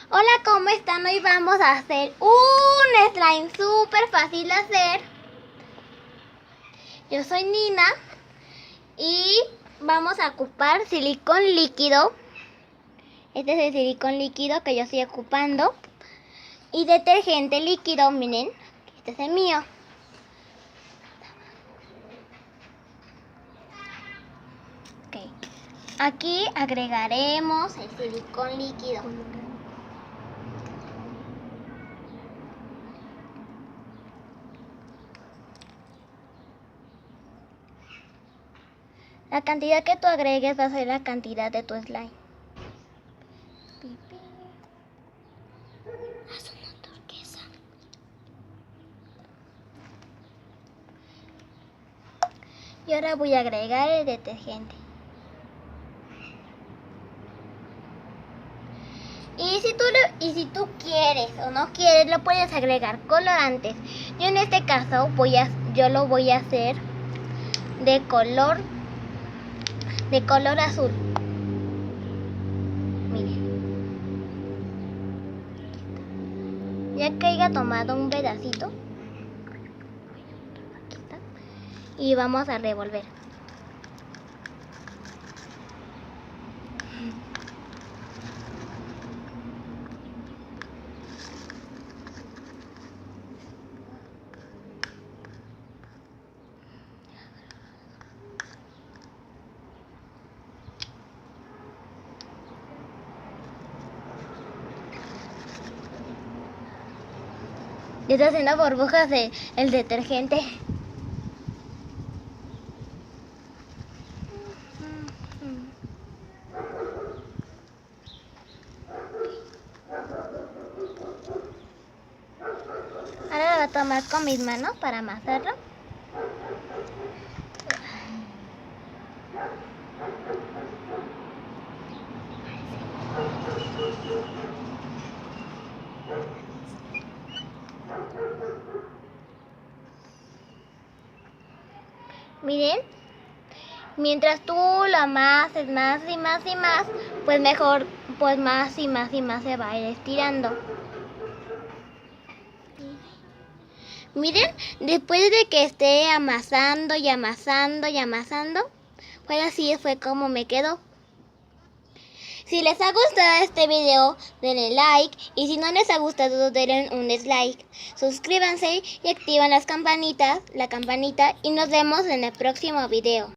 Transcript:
Hola, ¿cómo están? Hoy vamos a hacer un slime súper fácil de hacer. Yo soy Nina y vamos a ocupar silicón líquido. Este es el silicón líquido que yo estoy ocupando. Y detergente líquido, miren, este es el mío. Okay. Aquí agregaremos el silicón líquido. La cantidad que tú agregues va a ser la cantidad de tu slime. Haz una turquesa. Y ahora voy a agregar el detergente. Y si tú quieres o no quieres, lo puedes agregar colorantes. Yo en este caso yo lo voy a hacer de color azul. Miren. Ya que haya tomado un pedacito, aquí está, y vamos a revolver. Ya está haciendo burbujas el detergente. Ahora lo voy a tomar con mis manos para amasarlo. Miren, mientras tú lo amases más y más y más, pues mejor, pues más y más y más se va a ir estirando. Miren, después de que esté amasando y amasando y amasando, pues así fue como me quedó. Si les ha gustado este video, denle like, y si no les ha gustado, denle un dislike. Suscríbanse y activen la campanita, y nos vemos en el próximo video.